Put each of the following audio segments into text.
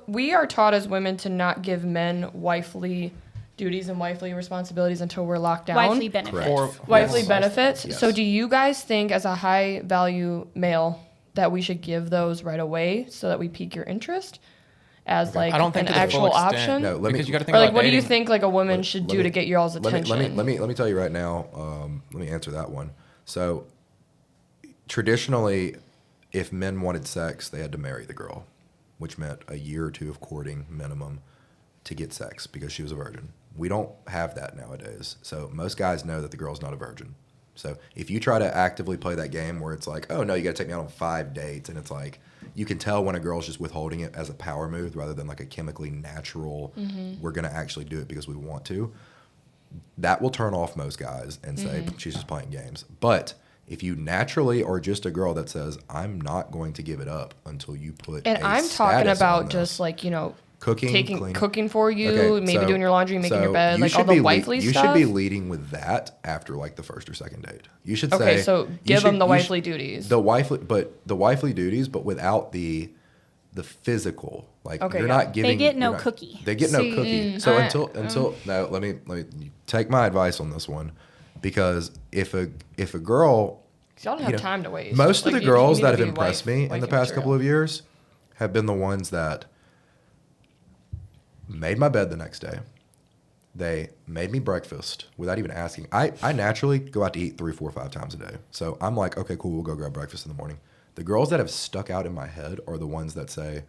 we are taught as women to not give men wifely duties and wifely responsibilities until we're locked down. Wifely benefits. Or Wifely benefits. Yes. So do you guys think, as a high value male, that we should give those right away so that we pique your interest as like I don't think an to the full actual extent. option? No, because you got to think Or about like, what do you dating. think like a woman should do to get y'all's attention? Let me tell you right now. Let me answer that one. So traditionally, if men wanted sex, they had to marry the girl, which meant a year or two of courting minimum to get sex because she was a virgin. We don't have that nowadays. So most guys know that the girl's not a virgin. So if you try to actively play that game where it's like, oh no, you got to take me out on 5 dates, and it's like you can tell when a girl's just withholding it as a power move rather than like a chemically natural, we're going to actually do it because we want to. That will turn off most guys and say she's just playing games. But if you naturally are just a girl that says, I'm not going to give it up until you put And I'm talking about just like, you know, cooking for you, Okay, maybe so- doing your laundry, making your bed, you like all should the be wifely You stuff. should be leading with that after like the first or second date. You should say, Okay, so you give them should- the you wifely should- duties. The wifely duties, but without the physical. Like Okay, you're yeah. not giving. They get no you're not- cookie. They get no See, cookie. So until no, let me take my advice on this one, because if a girl. 'Cause y'all don't have time to waste. Most of Like, the you girls need that to have be impressed me in the wifey past couple material. of years have been the ones that made my bed the next day. They made me breakfast without even asking. I naturally go out to eat 3, 4, 5 times a day. So I'm like, okay, cool, we'll go grab breakfast in the morning. The girls that have stuck out in my head are the ones that say,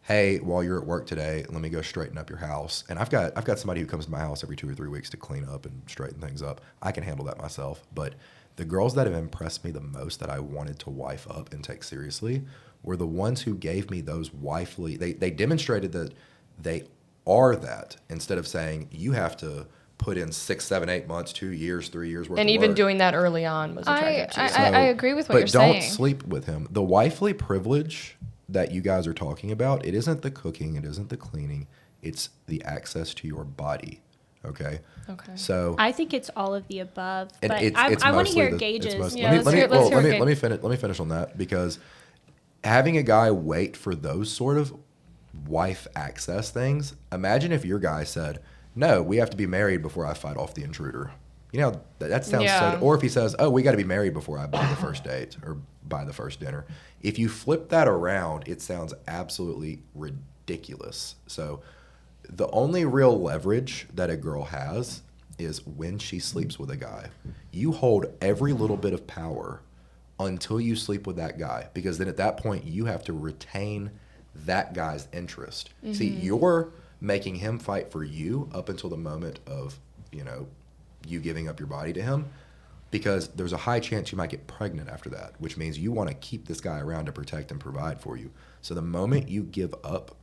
hey, while you're at work today, let me go straighten up your house. And I've got somebody who comes to my house every 2 or 3 weeks to clean up and straighten things up. I can handle that myself. But the girls that have impressed me the most that I wanted to wife up and take seriously were the ones who gave me those wifely, they demonstrated that they are that, instead of saying you have to put in 6, 7, 8 months, 2 years, 3 years worth And of even work. doing that early on was attractive to you. I agree with what you're But saying. don't sleep with him. The wifely privilege that you guys are talking about, it isn't the cooking, it isn't the cleaning, it's the access to your body. Okay. Okay. So I think it's all of the above, and but it's I want to mostly hear the- gauges. it's most- Yeah, let me let's hear let me finish on that, because having a guy wait for those sort of wife access things. Imagine if your guy said, "No, we have to be married before I fight off the intruder." You know, that sounds Yeah. so. Or if he says, "Oh, we got to be married before I buy the first date or buy the first dinner." If you flip that around, it sounds absolutely ridiculous. So, the only real leverage that a girl has is when she sleeps with a guy. You hold every little bit of power until you sleep with that guy, because then at that point you have to retain that guy's interest. See, you're making him fight for you up until the moment of, you giving up your body to him, because there's a high chance you might get pregnant after that, which means you want to keep this guy around to protect and provide for you. So the moment you give up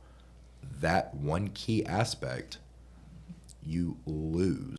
that one key aspect, you lose.